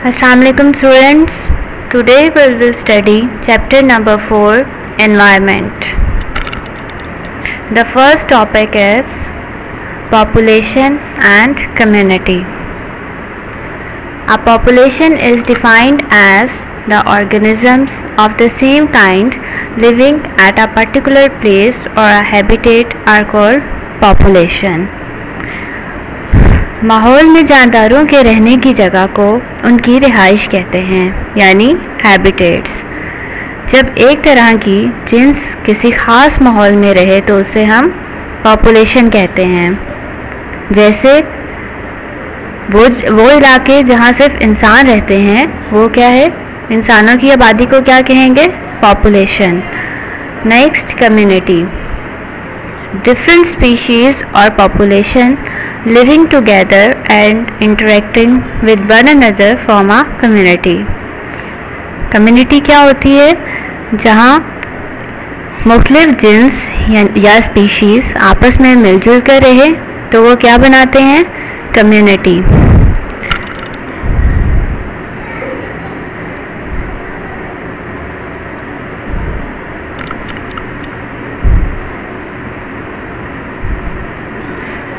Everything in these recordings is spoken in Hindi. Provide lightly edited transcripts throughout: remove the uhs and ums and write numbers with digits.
Assalamualaikum students. Today we will study chapter number 4, Environment. The first topic is Population and Community. A population is defined as the organisms of the same kind living at a particular place or a habitat are called population. माहौल में जानदारों के रहने की जगह को उनकी रिहाइश कहते हैं, यानी हैबिटेट्स। जब एक तरह की जिन्स किसी ख़ास माहौल में रहे तो उसे हम पॉपुलेशन कहते हैं। जैसे वो इलाके जहाँ सिर्फ इंसान रहते हैं वो क्या है, इंसानों की आबादी को क्या कहेंगे, population. Next, community. Different species or population living together and interacting with one another form a community. Community क्या होती है, जहाँ मुख्तलिफ जिन्स या स्पीशीज़ आपस में मिलजुल कर रहे तो वो क्या बनाते हैं, community.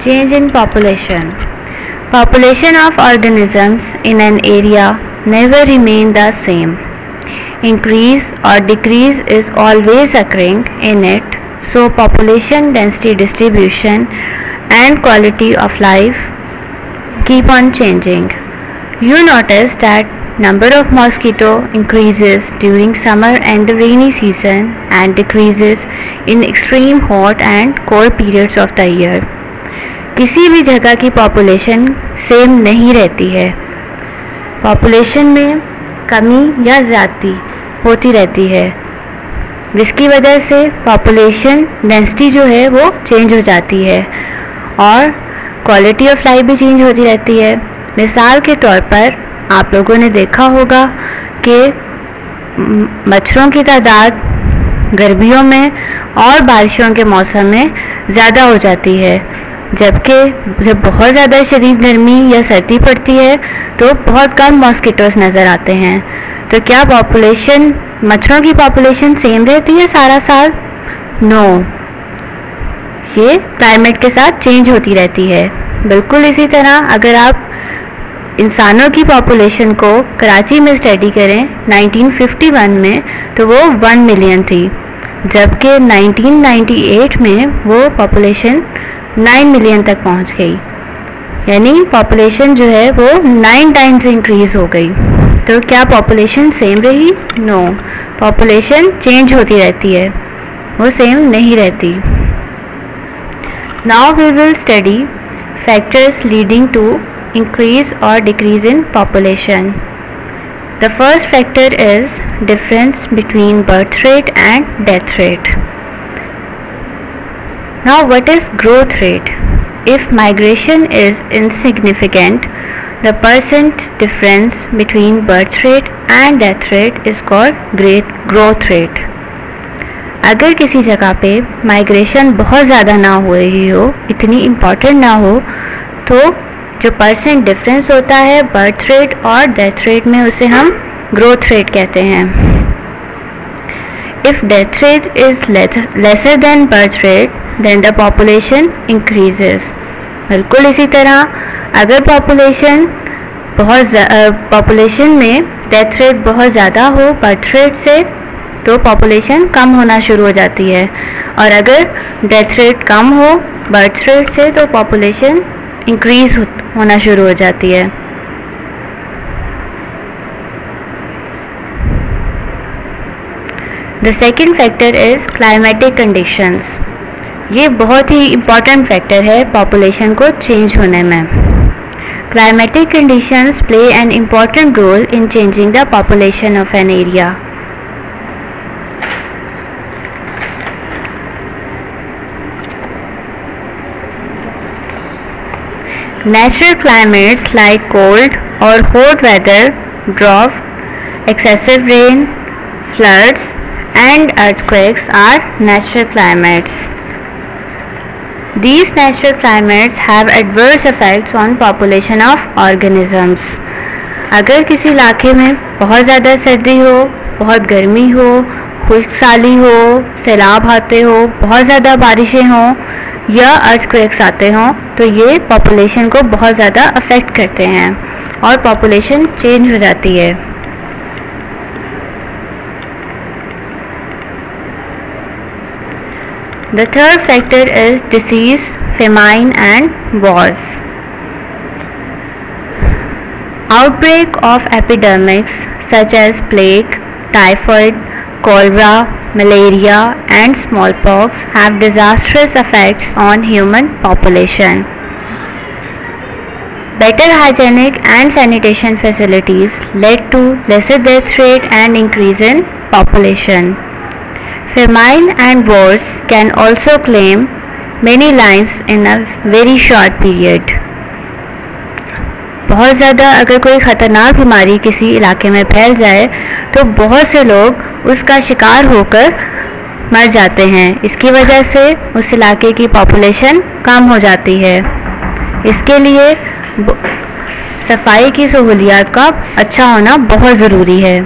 Change in population. Population of organisms in an area never remain the same. Increase or decrease is always occurring in it, so population density distribution and quality of life keep on changing. You notice that number of mosquito increases during summer and the rainy season and decreases in extreme hot and cold periods of the year. किसी भी जगह की पॉपुलेशन सेम नहीं रहती है। पॉपुलेशन में कमी या ज़्यादती होती रहती है, जिसकी वजह से पॉपुलेशन डेंसिटी जो है वो चेंज हो जाती है और क्वालिटी ऑफ लाइफ भी चेंज होती रहती है। मिसाल के तौर पर आप लोगों ने देखा होगा कि मच्छरों की तादाद गर्मियों में और बारिशों के मौसम में ज़्यादा हो जाती है, जबकि जब बहुत ज़्यादा शदीद गर्मी या सर्दी पड़ती है तो बहुत कम मॉस्किटोस नज़र आते हैं। तो क्या पॉपुलेशन, मच्छरों की पॉपुलेशन सेम रहती है सारा साल? नो, ये क्लाइमेट के साथ चेंज होती रहती है। बिल्कुल इसी तरह अगर आप इंसानों की पॉपुलेशन को कराची में स्टडी करें 1951 में तो वो 1 मिलियन थी, जबकि 1998 में वो पॉपुलेशन 9 मिलियन तक पहुंच गई, यानी पॉपुलेशन जो है वो 9 टाइम्स इंक्रीज़ हो गई। तो क्या पॉपुलेशन सेम रही? नो, पॉपुलेशन चेंज होती रहती है, वो सेम नहीं रहती। Now we will study factors leading to increase और decrease in population. The first factor is difference between birth rate and death rate. Now what is growth rate? If migration is insignificant, the percent difference between birth rate and death rate is called growth rate. अगर किसी जगह पे माइग्रेशन बहुत ज़्यादा ना हो रही हो, इतनी इम्पॉर्टेंट ना हो, तो जो परसेंट डिफरेंस होता है बर्थ रेट और डेथ रेट में उसे हम ग्रोथ रेट कहते हैं। If death rate is lesser than birth rate, then the population increases. बिल्कुल इसी तरह अगर पॉपुलेशन में डेथ रेट बहुत ज़्यादा हो बर्थ रेट से तो पॉपुलेशन कम होना शुरू हो जाती है, और अगर डेथ रेट कम हो बर्थ रेट से तो पॉपुलेशन इंक्रीज़ होना शुरू हो जाती है। The second factor is climatic conditions. ये बहुत ही इम्पॉर्टेंट फैक्टर है पॉपुलेशन को चेंज होने में। Climatic conditions play an important role in changing the population of an area. Natural climates like cold or hot weather, drought, excessive rain, floods, and earthquakes are natural climates. These natural climates have adverse effects on population of organisms. अगर किसी इलाके में बहुत ज़्यादा सर्दी हो, बहुत गर्मी हो, खुश्क साली हो, सैलाब आते हो, बहुत ज़्यादा बारिशें हों या अर्थक्वेक्स आते हों, तो ये पॉपुलेशन को बहुत ज़्यादा अफेक्ट करते हैं और पॉपुलेशन चेंज हो जाती है। The third factor is disease, famine and wars. Outbreak of epidemics such as plague, typhoid, cholera, malaria and smallpox have disastrous effects on human population. Better hygienic and sanitation facilities led to lesser death rate and increase in population. Famine and wars can also claim many lives in a very short period. बहुत ज़्यादा अगर कोई ख़तरनाक बीमारी किसी इलाके में फैल जाए तो बहुत से लोग उसका शिकार होकर मर जाते हैं। इसकी वजह से उस इलाके की पॉपुलेशन कम हो जाती है। इसके लिए सफाई की सहूलियात का अच्छा होना बहुत ज़रूरी है।